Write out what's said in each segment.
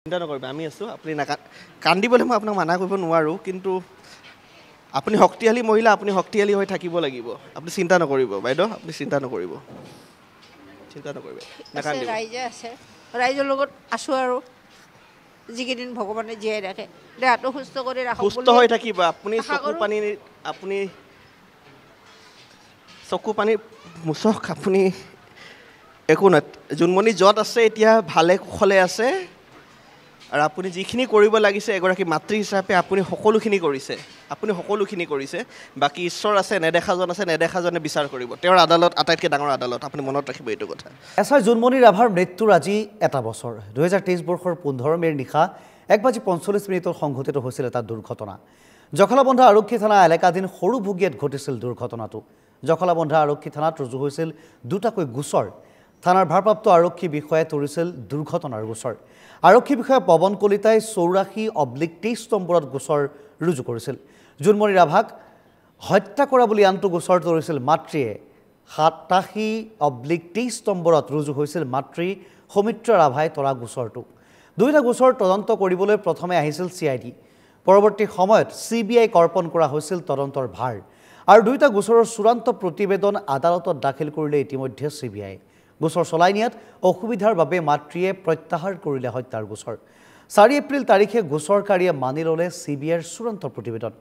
চিন্তা নকৰিব আমি আছোঁ আপুনি কান্দিবলৈ মই আপোনাক মানা কৰিব নোৱাৰোঁ কিন্তু আপুনি শক্তিশালী মহিলা আপুনি শক্তিশালী হৈ থাকিব লাগিব আপুনি চিন্তা নকৰিব বাইদেউ আপুনি চিন্তা নকৰিব নাকান্দিব ৰাইজে আছে ৰাইজৰ লগত আছোঁ আৰু যিকেইদিন ভগৱানে জীয়াই ৰাখে দেহাটো সুস্থ কৰি ৰাখক সুস্থ হৈ থাকিব আপুনি চকু পানী মুচক আপুনি একো নাই জোনমণি য'ত আছে এতিয়া ভালে কুশলে আছে আৰু আপুনি যিখিনি কৰিব লাগিছে এগৰাকী মাতৃ হিচাপে আপুনি সকলোখিনি কৰিছে বাকী ঈশ্বৰ আছে নেদেখাজনে বিচাৰ কৰিব তেওঁৰ আদালত আটাইতকৈ ডাঙৰ আদালত আপুনি মনত ৰাখিব এইটো কথা এছাৰ জোনমণি ৰাভাৰ মৃত্যুৰ আজি এটা বছৰ 2023 বৰ্ষৰ 15 মেৰ নিশা 1:45 সংঘটিত হৈছিল এটা দুৰ্ঘটনা জখলাবন্ধা আৰক্ষী থানা এলেকাধীন সৰু ভুগিয়াত ঘটিছিল দুৰ্ঘটনাটো জখলাবন্ধা আৰক্ষী থানাত ৰুজু হৈছিল দুটাকৈ গোচৰ থানাৰ ভাৰপ্ৰাপ্ত আৰক্ষী বিষয়াই তৰিছিল দুৰ্ঘটনাৰ গোচৰ আৰক্ষী বিষয়া পৱন কলিতাই 84/23 নম্বৰত গোচৰ ৰুজু কৰিছিল জোনমণি ৰাভাক হত্যা কৰা বুলি আনটো গোচৰ তৰিছিল মাতৃয়ে 87/23 নম্বৰত ৰুজু হৈছিল মাতৃ সৌমিত্ৰা ৰাভাই তৰা গোচৰটো দুইটা গোচৰ তদন্ত কৰিবলৈ প্ৰথমে আহিছিল চিআইডি পৰৱৰ্তী সময়ত চিবিআই কৰ্পণ কৰা হৈছিল তদন্তৰ ভাৰ আৰু দুইটা গোচৰৰ চূড়ান্ত প্ৰতিবেদন আদালতত দাখিল কৰিলে ইতিমধ্যে চিবিআই গোচৰ চলাই নিয়াত অসুবিধাৰ বাবে মাতৃয়ে প্ৰত্যাহাৰ কৰিলে হত্যাৰ গোচৰ 4 এপ্ৰিল তাৰিখে গোচৰকাৰীয়ে মানি ল'লে চিবিআইৰ চূড়ান্ত প্ৰতিবেদন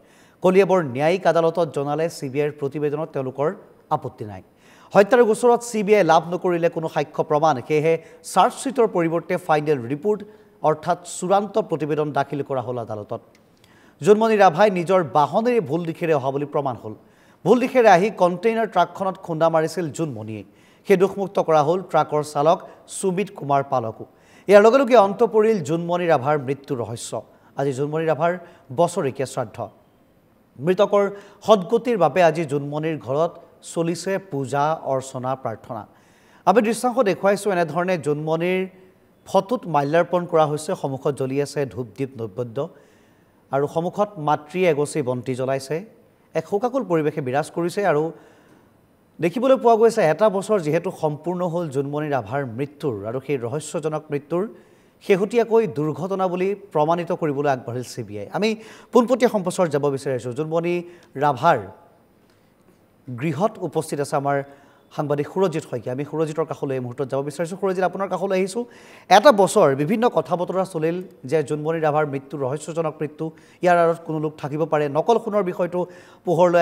কলিয়াবৰ ন্যায়িক আদালতত জনালে চিবিআইৰ প্ৰতিবেদনত তেওঁলোকৰ আপত্তি নাই হত্যাৰ গোচৰত চিবিআই লাভ নকৰিলে কোনো সাক্ষ্য প্ৰমাণ সেয়েহে চাৰ্জশ্বিটৰ পৰিৱৰ্তে ফাইনেল ৰিপোৰ্ট অৰ্থাৎ চূড়ান্ত প্ৰতিবেদন দাখিল কৰা হ'ল আদালতত জোনমণি ৰাভাই নিজৰ বাহনেৰে ভুল দিশেৰে অহা বুলি প্ৰমাণ হ'ল ভুল দিশেৰে আহি কণ্টেইনাৰ ট্ৰাকখনত খুন্দা মাৰিছিল জোনমণিয়ে সেই দুখমুক্ত কৰা হ'ল ট্ৰাকৰ চালক সুমিত কুমাৰ পালকো ইয়াৰ লগে লগে অন্ত পৰিল জোনমণি ৰাভাৰ মৃত্যুৰ ৰহস্য আজি জোনমণি ৰাভাৰ বছৰেকীয়া শ্ৰাদ্ধ মৃতকৰ সদগতিৰ বাবে আজি জোনমণিৰ ঘৰত চলিছে পূজা অৰ্চনা প্ৰাৰ্থনা আমি দৃশ্যাংশ দেখুৱাইছোঁ এনেধৰণে জোনমণিৰ ফটোত মাল্যাৰ্পণ কৰা হৈছে সন্মুখত জ্বলি আছে ধূপ দীপ নৈবেদ্য আৰু সন্মুখত মাতৃয়ে এগছি বন্তি জ্বলাইছে এক শোকাকুল পৰিৱেশে বিৰাজ কৰিছে আৰু দেখিবলৈ পোৱা গৈছে এটা বছৰ যেহেতু সম্পূৰ্ণ হ'ল জোনমণি ৰাভাৰ মৃত্যুৰ আৰু সেই ৰহস্যজনক মৃত্যুৰ শেহতীয়াকৈ দুৰ্ঘটনা বুলি প্ৰমাণিত কৰিবলৈ আগবাঢ়িল চিবিআই আমি পোনপটীয়া সম্প্ৰচাৰ যাব বিচাৰিছোঁ জোনমণি ৰাভাৰ গৃহত উপস্থিত আছে আমাৰ সাংবাদিক সুৰজিৎ শইকীয়া আমি সুৰজিতৰ কাষলৈ এই মুহূৰ্তত যাব বিচাৰিছোঁ সুৰজিৎ আপোনাৰ কাষলৈ আহিছোঁ এটা বছৰ বিভিন্ন কথা বতৰা চলিল যে জোনমণি ৰাভাৰ মৃত্যু ৰহস্যজনক মৃত্যু ইয়াৰ আঁৰত কোনো লোক থাকিব পাৰে নকল সোণৰ বিষয়টো পোহৰলৈ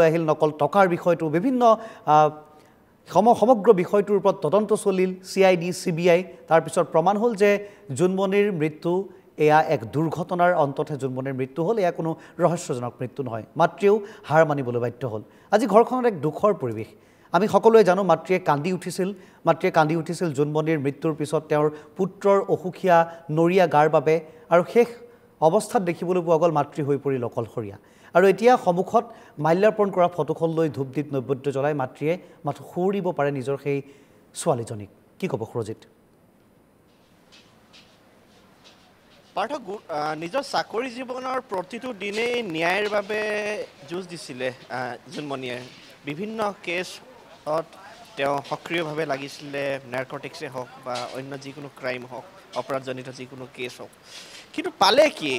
আহিল নকল টকাৰ বিষয়টো বিভিন্ন সমগ্ৰ বিষয়টোৰ ওপৰত তদন্ত চলিল চিআইডি চিবিআই তাৰপিছত প্ৰমাণ হ'ল যে জোনমণিৰ মৃত্যু এয়া এক দুৰ্ঘটনাৰ অন্ততহে জোনমণিৰ মৃত্যু হ'ল এয়া কোনো ৰহস্যজনক মৃত্যু নহয় মাতৃয়েও হাৰ মানিবলৈ বাধ্য হ'ল আজি ঘৰখনত এক দুখৰ পৰিৱেশ আমি সকলোৱে জানো মাতৃয়ে কান্দি উঠিছিল জোনমণিৰ মৃত্যুৰ পিছত তেওঁৰ পুত্ৰৰ অসুখীয়া নৰিয়া গাৰ বাবে আৰু শেষ অৱস্থাত দেখিবলৈ পোৱা গ'ল মাতৃ হৈ পৰিল অকলশৰীয়া আৰু এতিয়া সন্মুখত মাল্যাৰ্পণ কৰা ফটোখন লৈ ধূপ দীপ নৈবেদ্য জ্বলাই মাতৃয়ে মাথো সুৰিব পাৰে নিজৰ সেই ছোৱালীজনীক কি ক'ব সুৰজিৎ পাৰ্থক নিজৰ চাকৰি জীৱনৰ প্ৰতিটো দিনেই ন্যায়ৰ বাবে যুঁজ দিছিলে জোনমণিয়ে বিভিন্ন কেছত তেওঁ সক্ৰিয়ভাৱে লাগিছিলে নাৰ্কটিক্সে হওক বা অন্য যিকোনো ক্ৰাইম হওক অপৰাধজনিত যিকোনো কেছ হওক কিন্তু পালে কি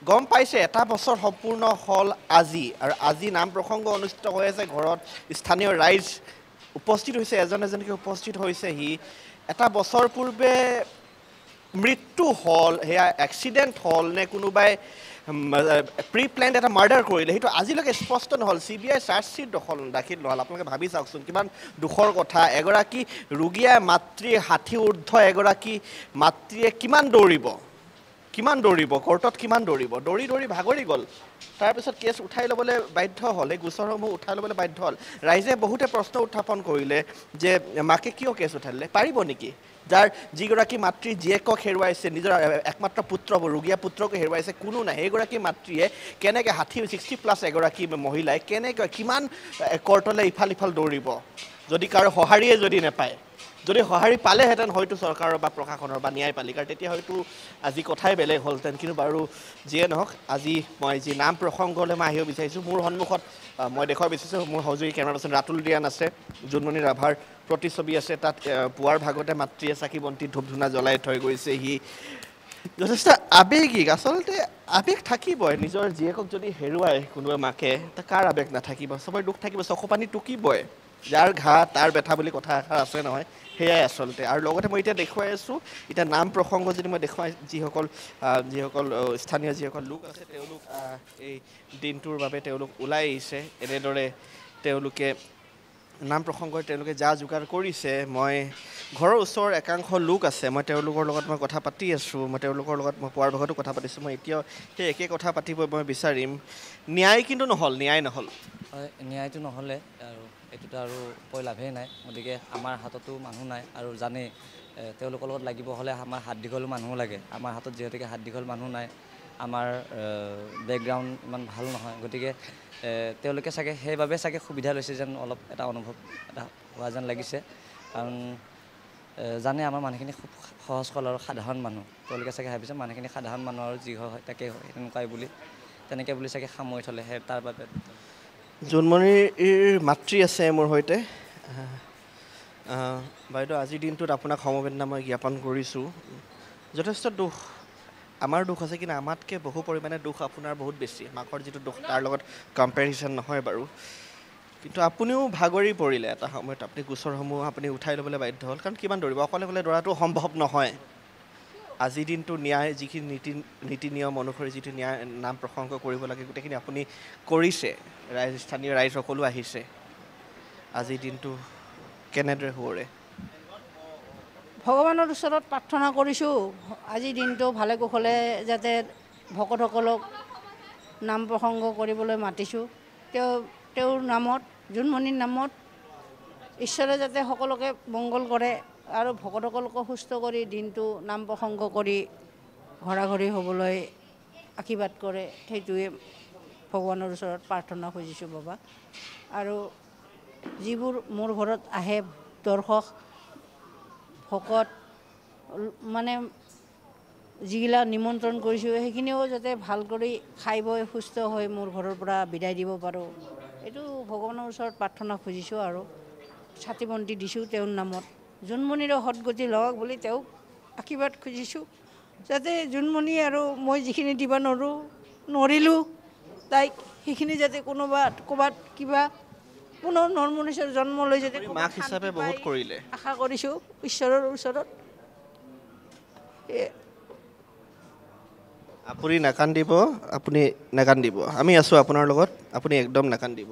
গম পাইছে এটা বছৰ সম্পূৰ্ণ হ'ল আজি আৰু আজি নাম প্ৰসংগ অনুষ্ঠিত হৈ আছে ঘৰত স্থানীয় ৰাইজ উপস্থিত হৈছে এজনকৈ উপস্থিত হৈছে সি এটা বছৰ পূৰ্বে মৃত্যু হ'ল সেয়া এক্সিডেণ্ট হ'ল নে কোনোবাই প্ৰি প্লেণ্ড এটা মাৰ্ডাৰ কৰিলে সেইটো আজিলৈকে স্পষ্ট নহ'ল চিবিআই চাৰ্জশ্বিট দাখিল নহ'ল আপোনালোকে ভাবি চাওকচোন কিমান দুখৰ কথা এগৰাকী ৰোগীয়া মাতৃ 60 ঊৰ্ধ এগৰাকী মাতৃয়ে কিমান দৌৰিব কোৰ্টত কিমান দৌৰি ভাগৰি গ'ল তাৰপিছত কেছ উঠাই ল'বলৈ বাধ্য হ'ল এই গোচৰসমূহ উঠাই ল'বলৈ বাধ্য হ'ল ৰাইজে বহুতে প্ৰশ্ন উত্থাপন কৰিলে যে মাকে কিয় কেছ উঠাই দিলে পাৰিব নেকি যাৰ যিগৰাকী মাতৃ জীয়েকক হেৰুৱাইছে নিজৰ একমাত্ৰ পুত্ৰ ৰোগীয়া পুত্ৰকো হেৰুৱাইছে কোনো নাই সেইগৰাকী মাতৃয়ে কেনেকৈ 60+ এগৰাকী মহিলাই কেনেকৈ কিমান কোৰ্টলৈ ইফাল দৌৰিব যদি কাৰো সঁহাৰিয়ে যদি নাপায় যদি সঁহাৰি পালেহেঁতেন হয়তো চৰকাৰৰ বা প্ৰশাসনৰ বা ন্যায়পালিকাৰ তেতিয়া হয়তো আজি কথাই বেলেগ হ'লহেঁতেন কিন্তু বাৰু যিয়ে নহওক আজি মই যি নাম প্ৰসংগলৈ মই আহিব বিচাৰিছোঁ মোৰ সন্মুখত মই দেখুৱাব বিচাৰিছোঁ মোৰ সহযোগী কেমেৰা পাৰ্চন ৰাতুল দিয়ান আছে জোনমণি ৰাভাৰ প্ৰতিছবি আছে তাত পুৱাৰ ভাগতে মাতৃয়ে চাকি বন্তি ধূপ ধূনা জ্বলাই থৈ গৈছে সি যথেষ্ট আৱেগিক আচলতে আৱেগ থাকিবই নিজৰ জীয়েকক যদি হেৰুৱাই কোনোবা মাকে কাৰ আৱেগ নাথাকিব চবৰে দুখ থাকিব চকু পানী টুকিবই যাৰ ঘা তাৰ বেথা বুলি কথা এষাৰ আছে নহয় সেয়াই আচলতে আৰু লগতে মই এতিয়া দেখুৱাই আছোঁ এতিয়া নাম প্ৰসংগ যদি মই দেখুৱাই যিসকল স্থানীয় যিসকল লোক আছে তেওঁলোক এই দিনটোৰ বাবে তেওঁলোক ওলাই আহিছে এনেদৰে তেওঁলোকে নাম প্ৰসংগৰ তেওঁলোকে যা যোগাৰ কৰিছে মই ঘৰৰ ওচৰৰ একাংশ লোক আছে মই তেওঁলোকৰ লগত মই কথা পাতি আছোঁ মই তেওঁলোকৰ লগত মই পুৱাৰ ভাগতো কথা পাতিছোঁ মই এতিয়াও সেই একে কথা পাতিব মই বিচাৰিম ন্যায় কিন্তু নহ'ল ন্যায় নহ'ল হয় ন্যায়টো নহ'লে আৰু এইটোতো আৰু কৈ লাভেই নাই গতিকে আমাৰ হাততো মানুহ নাই আৰু জানেই তেওঁলোকৰ লগত লাগিব হ'লে আমাৰ হাত দীঘল মানুহো লাগে আমাৰ হাতত যিহেতুকে হাত দীঘল মানুহ নাই আমাৰ বেকগ্ৰাউণ্ড ইমান ভাল নহয় গতিকে তেওঁলোকে চাগে সেইবাবে চাগে সুবিধা লৈছে যেন অলপ এটা অনুভৱ এটা হোৱা যেন লাগিছে কাৰণ জানে আমাৰ মানুহখিনি খুব সহজ সৰল আৰু সাধাৰণ মানুহ তেওঁলোকে চাগে ভাবিছে মানুহখিনি সাধাৰণ মানুহ আৰু যি হয় তাকেই হয় তেনেকুৱাই বুলি তেনেকৈ বুলি চাগে সামৰি থ'লে সেই তাৰ বাবে জোনমণিৰ মাতৃ আছে মোৰ সৈতে বাইদেউ আজিৰ দিনটোত আপোনাক সমবেদনা মই জ্ঞাপন কৰিছোঁ যথেষ্ট দুখ আমাৰ দুখ আছে কিন্তু আমাতকৈ বহু পৰিমাণে দুখ আপোনাৰ বহুত বেছি মাকৰ যিটো দুখ তাৰ লগত কম্পেৰিজন নহয় বাৰু কিন্তু আপুনিও ভাগৰি পৰিলে এটা সময়ত আপুনি গোচৰসমূহ আপুনি উঠাই ল'বলৈ বাধ্য হ'ল কাৰণ কিমান দৌৰিব অকলে অকলে দৌৰাটো সম্ভৱ নহয় আজিৰ দিনটো ন্যায় যিখিনি নীতি নিয়ম অনুসৰি যিটো ন্যায় নাম প্ৰসংগ কৰিব লাগে গোটেইখিনি আপুনি কৰিছে স্থানীয় ৰাইজ সকলো আহিছে আজিৰ দিনটো কেনেদৰে সোঁৱৰে ভগৱানৰ ওচৰত প্ৰাৰ্থনা কৰিছোঁ আজিৰ দিনটো ভালে কুশলে যাতে ভকতসকলক নাম প্ৰসংগ কৰিবলৈ মাতিছোঁ তেওঁৰ নামত জোনমণিৰ নামত ঈশ্বৰে যাতে সকলোকে মংগল কৰে আৰু ভকতসকলকো সুস্থ কৰি দিনটো নাম প্ৰসংগ কৰি ঘৰা ঘৰি হ'বলৈ আশীৰ্বাদ কৰে সেইটোৱে ভগৱানৰ ওচৰত প্ৰাৰ্থনা খুজিছোঁ বাবা আৰু যিবোৰ মোৰ ঘৰত আহে দৰ্শক ভকত মানে যিগিলা নিমন্ত্ৰণ কৰিছোঁ সেইখিনিও যাতে ভাল কৰি খাই বৈ সুস্থ হৈ মোৰ ঘৰৰ পৰা বিদায় দিব পাৰোঁ এইটো ভগৱানৰ ওচৰত প্ৰাৰ্থনা খুজিছোঁ আৰু ছাতি বন্তি দিছোঁ তেওঁৰ নামত জোনমণিৰো সদগতি লওক বুলি তেওঁক আশীৰ্বাদ খুজিছোঁ যাতে জোনমণি আৰু মই যিখিনি দিব নোৱাৰিলোঁ তাইক সেইখিনি যাতে ক'ৰবাত কিবা পুনৰ নৰমনিচৰ জন্ম লৈ যাতে মাক হিচাপে বহুত কৰিলে আশা কৰিছোঁ ঈশ্বৰৰ ওচৰত আপুনি নাকান্দিব আমি আছোঁ আপোনাৰ লগত আপুনি একদম নাকান্দিব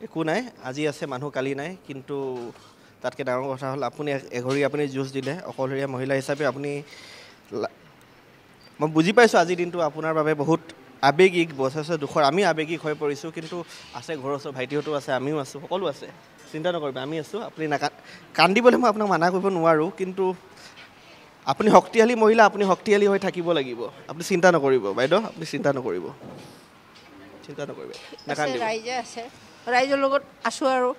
একো নাই আজি আছে মানুহ কালি নাই কিন্তু তাতকৈ ডাঙৰ কথা হ'ল আপুনি এঘৰি আপুনি যুঁজ দিলে অকলশৰীয়া মহিলা হিচাপে আপুনি মই বুজি পাইছোঁ আজিৰ দিনটো আপোনাৰ বাবে বহুত আৱেগিক যথেষ্ট দুখৰ আমি আৱেগিক হৈ পৰিছোঁ কিন্তু আছে ঘৰৰ ওচৰ ভাইটিহঁতো আছে আমিও আছোঁ সকলো আছে চিন্তা নকৰিব আমি আছোঁ আপুনি কান্দিবলৈ মই আপোনাক মানা কৰিব নোৱাৰোঁ কিন্তু আপুনি শক্তিশালী মহিলা আপুনি শক্তিশালী হৈ থাকিব লাগিব আপুনি চিন্তা নকৰিব বাইদেউ আপুনি চিন্তা নকৰিব ৰাইজে আছে ৰাইজৰ লগত আছোঁ আৰু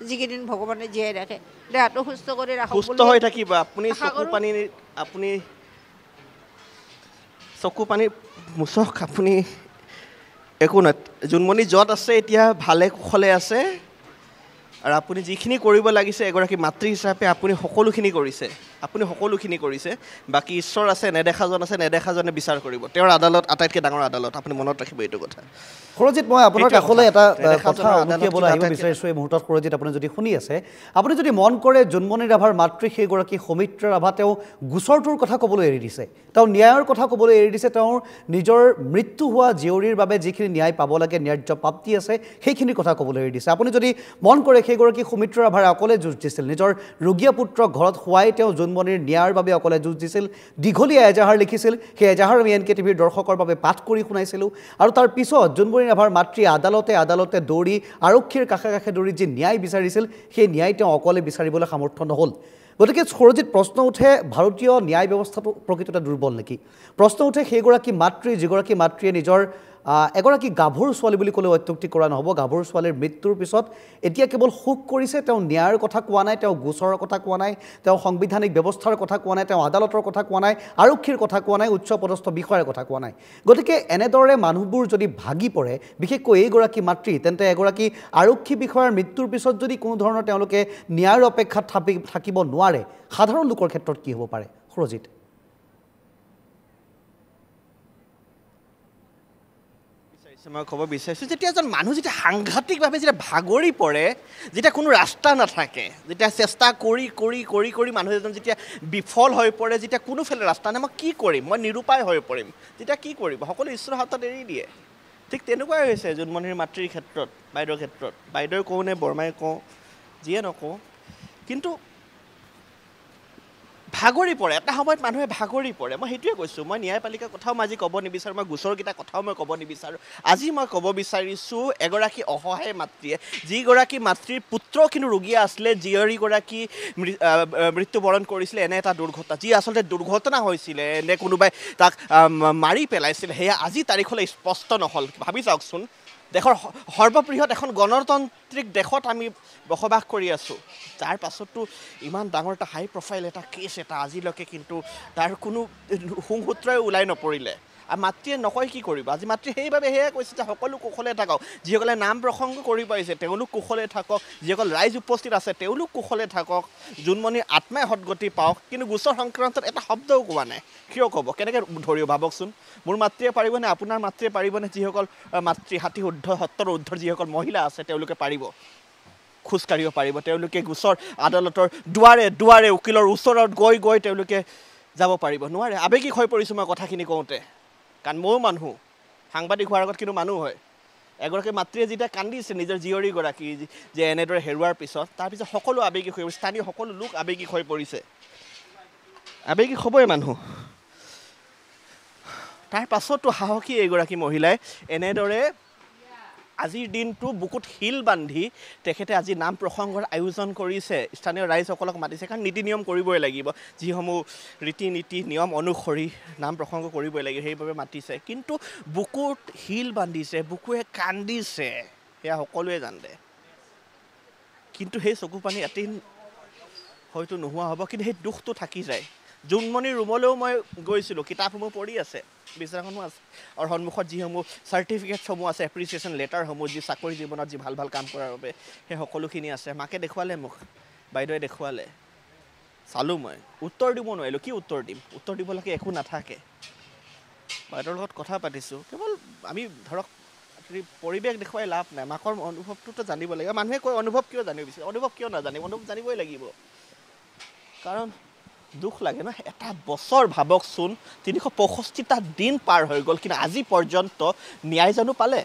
যিকেইদিন ভগৱানে জীয়াই ৰাখে দেহাটো সুস্থ কৰি ৰাখক সুস্থ হৈ থাকিব আপুনি চকু পানী মুচক আপুনি একো নাই জোনমণি য'ত আছে এতিয়া ভালে কুশলে আছে আৰু আপুনি যিখিনি কৰিব লাগিছে এগৰাকী মাতৃ হিচাপে আপুনি সকলোখিনি কৰিছে বাকী ঈশ্বৰ আছে নেদেখাজনে বিচাৰ কৰিব তেওঁৰ আদালত আটাইতকৈ ডাঙৰ আদালত আপুনি মনত ৰাখিব এইটো কথা সৰজিৎ মই আপোনাৰ কাষলৈ এটা কথা উনুকিয়াবলৈ আহিব বিচাৰিছোঁ এই মুহূৰ্তত সৰজিৎ আপুনি যদি শুনি আছে আপুনি যদি মন কৰে জোনমণি ৰাভাৰ মাতৃ সেইগৰাকী সৌমিত্ৰ ৰাভা তেওঁ গোচৰটোৰ কথা ক'বলৈ এৰি দিছে তেওঁ ন্যায়ৰ কথা ক'বলৈ এৰি দিছে তেওঁৰ নিজৰ মৃত্যু হোৱা জীয়ৰীৰ বাবে যিখিনি ন্যায় পাব লাগে ন্যায্য প্ৰাপ্তি আছে সেইখিনিৰ কথা ক'বলৈ এৰি দিছে আপুনি যদি মন কৰে সেইগৰাকী সৌমিত্ৰ ৰাভাৰে অকলে যুঁজ দিছিল নিজৰ ৰুগীয়া পুত্ৰক ঘৰত শুৱাই তেওঁ জোনমণিৰ ন্যায়ৰ বাবে অকলে যুঁজ দিছিল দীঘলীয়া এজাহাৰ লিখিছিল সেই এজাহাৰ আমি এন কে টিভিৰ দৰ্শকৰ বাবে পাঠ কৰি শুনাইছিলোঁ আৰু তাৰ পিছত জোনমণি ৰাভাৰ মাতৃ আদালতে দৌৰি আৰক্ষীৰ কাষে কাষে দৌৰি যি ন্যায় বিচাৰিছিল সেই ন্যায় তেওঁ অকলে বিচাৰিবলৈ সামৰ্থ্য নহ'ল গতিকে সৰজিৎ প্ৰশ্ন উঠে ভাৰতীয় ন্যায় ব্যৱস্থাটো প্ৰকৃততে দুৰ্বল নেকি প্ৰশ্ন উঠে সেইগৰাকী মাতৃ যিগৰাকী মাতৃয়ে নিজৰ এগৰাকী গাভৰু ছোৱালী বুলি ক'লেও অত্যুক্তি কৰা নহ'ব গাভৰু ছোৱালীৰ মৃত্যুৰ পিছত এতিয়া কেৱল শোক কৰিছে তেওঁ ন্যায়ৰ কথা কোৱা নাই তেওঁ গোচৰৰ কথা কোৱা নাই তেওঁ সাংবিধানিক ব্যৱস্থাৰ কথা কোৱা নাই তেওঁ আদালতৰ কথা কোৱা নাই আৰক্ষীৰ কথা কোৱা নাই উচ্চ পদস্থ বিষয়াৰ কথা কোৱা নাই গতিকে এনেদৰে মানুহবোৰ যদি ভাগি পৰে বিশেষকৈ এইগৰাকী মাতৃ তেন্তে এগৰাকী আৰক্ষী বিষয়াৰ মৃত্যুৰ পিছত যদি কোনো ধৰণৰ তেওঁলোকে ন্যায়ৰ অপেক্ষাত থাকিব নোৱাৰে সাধাৰণ লোকৰ ক্ষেত্ৰত কি হ'ব পাৰে সৰজিৎ মই ক'ব বিচাৰিছোঁ যেতিয়া এজন মানুহ যেতিয়া সাংঘাতিকভাৱে যেতিয়া ভাগৰি পৰে যেতিয়া কোনো ৰাস্তা নাথাকে যেতিয়া চেষ্টা কৰি কৰি কৰি কৰি মানুহ এজন যেতিয়া বিফল হৈ পৰে যেতিয়া কোনোফালে ৰাস্তা নাই মই কি কৰিম মই নিৰুপায় হৈ পৰিম তেতিয়া কি কৰিব সকলো ঈশ্বৰৰ হাতত এৰি দিয়ে ঠিক তেনেকুৱাই হৈছে জোনমণিৰ মাতৃৰ ক্ষেত্ৰত বাইদেউৰ ক্ষেত্ৰত বাইদেউৰ কওঁ নে বৰমাই কওঁ যিয়ে নকওঁ কিন্তু ভাগৰি পৰে এটা সময়ত মানুহে ভাগৰি পৰে মই সেইটোৱে কৈছোঁ মই ন্যায়পালিকাৰ কথাও মই আজি ক'ব নিবিচাৰোঁ মই গোচৰকেইটা কথাও মই ক'ব নিবিচাৰোঁ আজি মই ক'ব বিচাৰিছোঁ এগৰাকী অসহায় মাতৃয়ে যিগৰাকী মাতৃৰ পুত্ৰ কিন্তু ৰোগীয়া আছিলে জীয়ৰীগৰাকী মৃত্যুবৰণ কৰিছিলে এনে এটা দুৰ্ঘটনা যি আচলতে দুৰ্ঘটনা হৈছিলে নে কোনোবাই তাক মাৰি পেলাইছিলে সেয়া আজি তাৰিখলৈ স্পষ্ট নহ'ল ভাবি চাওকচোন দেশৰ সৰ্ববৃহৎ এখন গণতান্ত্ৰিক দেশত আমি বসবাস কৰি আছোঁ তাৰ পাছতো ইমান ডাঙৰ এটা হাই প্ৰফাইল এটা কেছ এটা আজিলৈকে কিন্তু তাৰ কোনো সুংসূত্ৰই ওলাই নপৰিলে আৰু মাতৃয়ে নকয় কি কৰিব আজি মাতৃয়ে সেইবাবে সেয়াই কৈছে যে সকলো কুশলে থাকক যিসকলে নাম প্ৰসংগ কৰি পাৰিছে তেওঁলোক কুশলে থাকক যিসকল ৰাইজ উপস্থিত আছে তেওঁলোক কুশলে থাকক জোনমণিৰ আত্মাই সদগতি পাওক কিন্তু গোচৰ সংক্ৰান্তত এটা শব্দও কোৱা নাই কিয় ক'ব কেনেকৈ ধৰিব ভাবকচোন মোৰ মাতৃয়ে পাৰিবনে আপোনাৰ মাতৃয়ে পাৰিবনে যিসকল মাতৃ 60 ঊৰ্ধ 70 ঊৰ্ধৰ যিসকল মহিলা আছে তেওঁলোকে পাৰিব খোজকাঢ়িব পাৰিব তেওঁলোকে গোচৰ আদালতৰ দুৱাৰে দুৱাৰে উকিলৰ ওচৰত গৈ গৈ তেওঁলোকে যাব পাৰিব নোৱাৰে আৱেগিক হৈ পৰিছোঁ মই কথাখিনি কওঁতে কাৰণ ময়ো মানুহ সাংবাদিক হোৱাৰ আগত কিন্তু মানুহ হয় এগৰাকী মাতৃয়ে যেতিয়া কান্দিছে নিজৰ জীয়ৰীগৰাকী যে এনেদৰে হেৰুৱাৰ পিছত তাৰপিছত সকলো আৱেগিক হৈ পৰিছে স্থানীয় সকলো লোক আৱেগিক হৈ পৰিছে আৱেগিক হ'বই মানুহ তাৰ পাছতো সাহসী এগৰাকী মহিলাই এনেদৰে আজিৰ দিনটো বুকুত শিল বান্ধি তেখেতে আজি নাম প্ৰসংগৰ আয়োজন কৰিছে স্থানীয় ৰাইজসকলক মাতিছে কাৰণ নীতি নিয়ম কৰিবই লাগিব যিসমূহ ৰীতি নীতি নিয়ম অনুসৰি নাম প্ৰসংগ কৰিবই লাগিব সেইবাবে মাতিছে কিন্তু বুকুত শিল বান্ধিছে বুকুৱে কান্দিছে সেয়া সকলোৱে জানে কিন্তু সেই চকু পানী এদিন হয়তো নোহোৱা হ'ব কিন্তু সেই দুখটো থাকি যায় জোনমণিৰ ৰুমলৈও মই গৈছিলোঁ কিতাপসমূহ পঢ়ি আছে বিচৰাসমূহ আছে আৰু সন্মুখত যিসমূহ চাৰ্টিফিকেটসমূহ আছে এপ্ৰিচিয়েশ্যন লেটাৰসমূহ যি চাকৰি জীৱনত যি ভাল ভাল কাম কৰাৰ বাবে সেই সকলোখিনি আছে মাকে দেখুৱালে মোক বাইদেৱে দেখুৱালে চালোঁ মই উত্তৰ দিব নোৱাৰিলোঁ কি উত্তৰ দিম উত্তৰ দিবলৈকে একো নাথাকে বাইদেউৰ লগত কথা পাতিছোঁ কেৱল আমি ধৰক পৰিৱেশ দেখুৱাই লাভ নাই মাকৰ অনুভৱটোতো জানিব লাগিব মানুহে কয় অনুভৱ কিয় জানিব বিচাৰে অনুভৱ কিয় নাজানিব অনুভৱ জানিবই লাগিব কাৰণ দুখ লাগে ন এটা বছৰ ভাবকচোন 365টা দিন পাৰ হৈ গ'ল কিন্তু আজি পৰ্যন্ত ন্যায় জানো পালে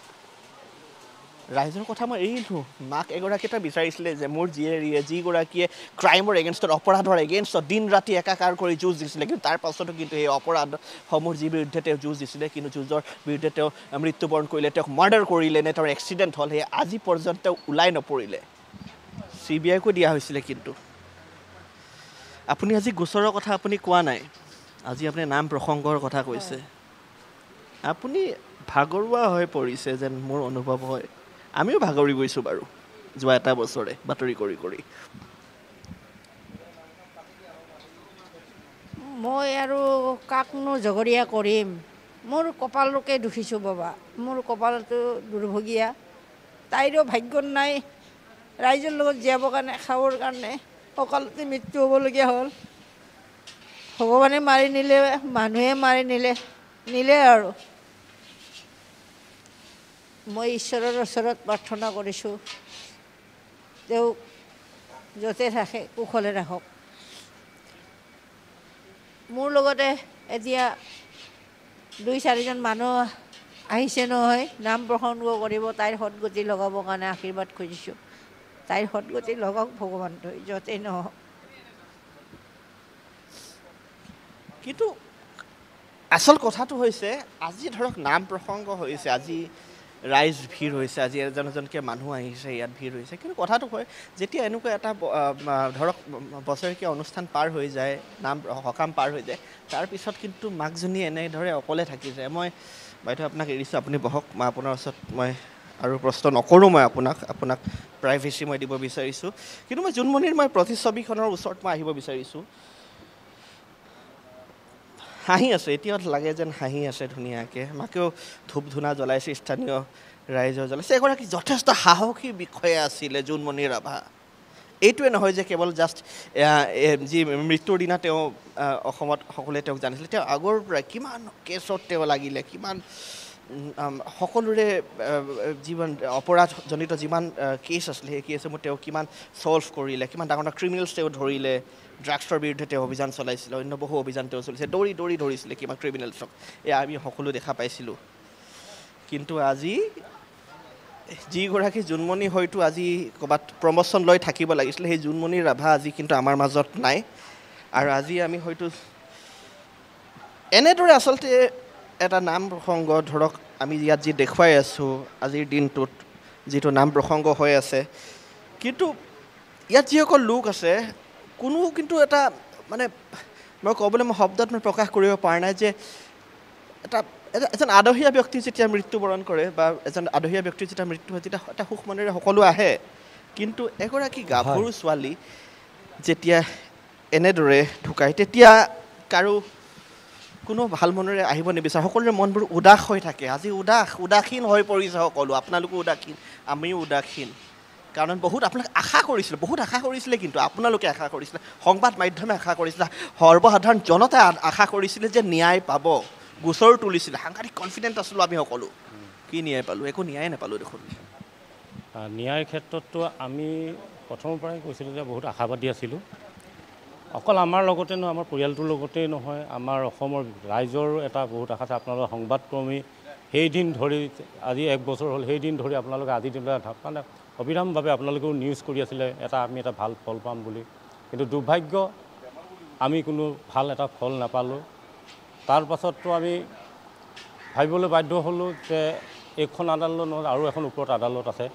ৰাইজৰ কথা মই এৰিলোঁ মাক এগৰাকী এটা বিচাৰিছিলে যে মোৰ জীয়েৰীয়ে যিগৰাকীয়ে ক্ৰাইমৰ এগেইনষ্টত অপৰাধৰ এগেইনষ্টত দিন ৰাতি একাকাৰ কৰি যুঁজ দিছিলে কিন্তু তাৰ পাছতো কিন্তু এই অপৰাধসমূহৰ যি বিৰুদ্ধে তেওঁ যুঁজ দিছিলে কিন্তু যুঁজৰ বিৰুদ্ধে তেওঁ মৃত্যুবৰণ কৰিলে তেওঁক মাৰ্ডাৰ কৰিলে নে তেওঁৰ এক্সিডেণ্ট হ'ল সেয়ে আজি পৰ্যন্ত তেওঁ ওলাই নপৰিলে CBIকো দিয়া হৈছিলে কিন্তু আপুনি আজি গোচৰৰ কথা আপুনি কোৱা নাই আজি আপুনি নাম প্ৰসংগৰ কথা কৈছে আপুনি ভাগৰুৱা হৈ পৰিছে যেন মোৰ অনুভৱ হয় আমিও ভাগৰি গৈছোঁ বাৰু যোৱা এটা বছৰে বাতৰি কৰি কৰি মই আৰু কাকনো জগৰীয়া কৰিম মোৰ কপালকে দুখিছোঁ বাবা মোৰ কপালটো দুৰ্ভগীয়া তাইৰো ভাগ্যত নাই ৰাইজৰ লগত জীয়াবৰ কাৰণে খাবৰ কাৰণে অকালতে মৃত্যু হ'বলগীয়া হ'ল ভগৱানে মাৰি নিলে মানুহে মাৰি নিলে আৰু মই ঈশ্বৰৰ ওচৰত প্ৰাৰ্থনা কৰিছোঁ তেওঁক য'তে ৰাখে কুশলে ৰাখক মোৰ লগতে এতিয়া 2-4জন মানুহ আহিছে নহয় নাম প্ৰসংগ কৰিব তাইৰ সদগতি লগাবৰ কাৰণে আশীৰ্বাদ খুজিছোঁ তাইৰ সদগতি লগাওক ভগৱানটোৱে য'তেই নহওক কিন্তু আচল কথাটো হৈছে আজি ধৰক নাম প্ৰসংগ হৈছে আজি ৰাইজ ভিৰ হৈছে আজি এজন এজনকৈ মানুহ আহিছে ইয়াত ভিৰ হৈছে কিন্তু কথাটো হয় যেতিয়া এনেকুৱা এটা ধৰক বছৰেকীয়া অনুষ্ঠান পাৰ হৈ যায় নাম সকাম পাৰ হৈ যায় তাৰপিছত কিন্তু মাকজনী এনেদৰে অকলে থাকি যায় মই বাইদেউ আপোনাক এৰিছোঁ আপুনি বহক মই আপোনাৰ ওচৰত মই আৰু প্ৰশ্ন নকৰোঁ মই আপোনাক প্ৰাইভেচি মই দিব বিচাৰিছোঁ কিন্তু মই জোনমণিৰ মই প্ৰতিচ্ছবিখনৰ ওচৰত মই আহিব বিচাৰিছোঁ হাঁহি আছে এতিয়াও লাগে যেন হাঁহি আছে ধুনীয়াকৈ মাকেও ধূপ ধূনা জ্বলাইছে স্থানীয় ৰাইজৰ জ্বলাইছে এগৰাকী যথেষ্ট সাহসী বিষয়া আছিলে জোনমণি ৰাভা এইটোৱে নহয় যে কেৱল জাষ্ট যি মৃত্যুৰ দিনা তেওঁ অসমত সকলোৱে তেওঁক জানিছিলে তেওঁ আগৰ পৰাই কিমান কেছত তেওঁ লাগিলে কিমান সকলোৰে যিমান অপৰাধজনিত যিমান কেছ আছিলে সেই কেছসমূহ তেওঁ কিমান ছল্ভ কৰিলে, কিমান ডাঙৰ ডাঙৰ ক্ৰিমিনেলছ তেওঁ ধৰিলে, ড্ৰাগছৰ বিৰুদ্ধে তেওঁ অভিযান চলাইছিলে, অন্য বহু অভিযান তেওঁ চলিছে, দৌৰি দৌৰি ধৰিছিলে কিমান ক্ৰিমিনেলছক, এয়া আমি সকলো দেখা পাইছিলোঁ। কিন্তু আজি যিগৰাকী জোনমণি হয়তো আজি ক'ৰবাত প্ৰমোশ্যন লৈ থাকিব লাগিছিলে, সেই জোনমণি ৰাভা আজি কিন্তু আমাৰ মাজত নাই। আৰু আজি আমি হয়তো এনেদৰে আচলতে এটা নাম প্ৰসংগ ধৰক আমি ইয়াত যি দেখুৱাই আছোঁ আজিৰ দিনটোত যিটো নাম প্ৰসংগ হৈ আছে, কিন্তু ইয়াত যিসকল লোক আছে কোনো কিন্তু এটা মানে মই ক'বলৈ শব্দত মই প্ৰকাশ কৰিব পৰা নাই যে এজন আদহীয়া ব্যক্তি যেতিয়া মৃত্যুবৰণ কৰে বা এজন আদহীয়া ব্যক্তিৰ যেতিয়া মৃত্যু হয় তেতিয়া এটা সুখ মনেৰে সকলো আহে, কিন্তু এগৰাকী গাভৰু ছোৱালী যেতিয়া এনেদৰে ঢুকায় তেতিয়া কাৰো কোনো ভাল মনেৰে আহিব নিবিচাৰে, সকলোৰে মনবোৰ উদাস হৈ থাকে। আজি উদাসীন হৈ পৰিছে সকলো, আপোনালোকো উদাসীন, আমিও উদাসীন। কাৰণ বহুত আপোনালোকে আশা কৰিছিলে, কিন্তু আপোনালোকে আশা কৰিছিলে, সংবাদ মাধ্যমে আশা কৰিছিলে, সৰ্বসাধাৰণ জনতাই আশা কৰিছিলে যে ন্যায় পাব, গোচৰ তুলিছিলে, সাংঘাতিক কনফিডেণ্ট আছিলোঁ আমি সকলো। কি ন্যায় পালোঁ? একো ন্যায় নাপালোঁ দেখোন। ন্যায়ৰ ক্ষেত্ৰততো আমি প্ৰথমৰ পৰাই কৈছিলোঁ যে বহুত আশাবাদী আছিলোঁ। অকল আমাৰ লগতে নহয়, আমাৰ পৰিয়ালটোৰ লগতেই নহয়, আমাৰ অসমৰ ৰাইজৰো এটা বহুত আশা আছে। আপোনালোকৰ সংবাদকৰ্মী সেইদিন ধৰি আজি 1 বছৰ হ'ল, সেইদিন ধৰি আপোনালোকে আজি দিনলৈ মানে অবিৰামভাৱে আপোনালোকেও নিউজ কৰি আছিলে আমি এটা ভাল ফল পাম বুলি, কিন্তু দুৰ্ভাগ্য আমি কোনো ভাল এটা ফল নাপালোঁ। তাৰ পাছততো আমি ভাবিবলৈ বাধ্য হ'লোঁ যে এইখন আদালত নহয় আৰু এখন ওপৰত আদালত আছে,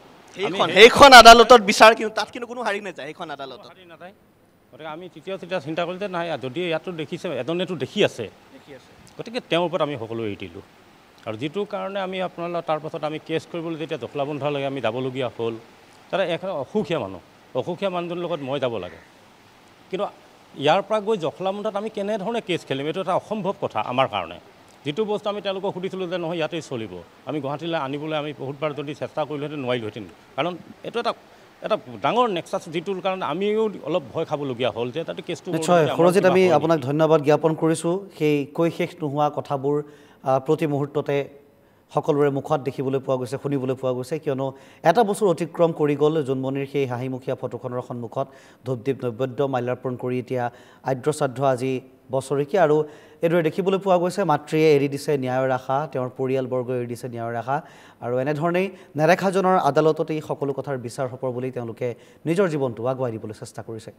সেইখন আদালতত বিচাৰ, কিন্তু তাত কিন্তু কোনো হাৰি নাযায়, সেইখন আদালতত হাৰি নাযায়। গতিকে আমি তেতিয়া চিন্তা কৰিলোঁ যে নাই, যদি ইয়াতো দেখিছে, এজনেতো দেখি আছে, গতিকে তেওঁৰ ওপৰত আমি সকলো এৰি দিলোঁ। আৰু যিটো কাৰণে আমি আপোনালোকৰ তাৰপাছত আমি কেছ কৰিবলৈ যেতিয়া জখলাবন্ধালৈকে আমি যাবলগীয়া হ'ল, তাতে এখন অসুখীয়া মানুহজনৰ লগত মই যাব লাগে, কিন্তু ইয়াৰ পৰা গৈ জখলাবন্ধাত আমি কেনেধৰণে কেছ খেলিম, এইটো এটা অসম্ভৱ কথা আমাৰ কাৰণে। যিটো বস্তু আমি তেওঁলোকক সুধিছিলোঁ যে নহয় ইয়াতেই চলিব, আমি গুৱাহাটীলৈ আনিবলৈ আমি বহুতবাৰ যদি চেষ্টা কৰিলোহেঁতেন নোৱাৰিলোহেঁতেন, কাৰণ এইটো এটা ডাঙৰ নেক্সাছ, যিটোৰ কাৰণে আমিও অলপ ভয় খাবলগীয়া হ'ল যে তাতে কেছটো। নিশ্চয় সুৰজিত, আমি আপোনাক ধন্যবাদ জ্ঞাপন কৰিছোঁ সেই কৈ শেষ নোহোৱা কথাবোৰ প্ৰতি মুহূৰ্ততে সকলোৰে মুখত দেখিবলৈ পোৱা গৈছে, শুনিবলৈ পোৱা গৈছে, কিয়নো এটা বছৰ অতিক্ৰম কৰি গ'ল জোনমণিৰ সেই হাঁহিমুখীয়া ফটোখনৰ সন্মুখত ধূপদীপ নৈবেদ্য মাল্যাৰ্পণ কৰি এতিয়া আদ্যশ্ৰাদ্ধ আজি বছৰেকীয়া। আৰু এইদৰে দেখিবলৈ পোৱা গৈছে মাতৃয়ে এৰি দিছে ন্যায়ৰ আশা, তেওঁৰ পৰিয়ালবৰ্গই এৰি দিছে ন্যায়ৰ আশা, আৰু এনেধৰণেই নেদেখাজনৰ আদালততেই সকলো কথাৰ বিচাৰ হ'ব বুলি তেওঁলোকে নিজৰ জীৱনটো আগুৱাই দিবলৈ চেষ্টা কৰিছে।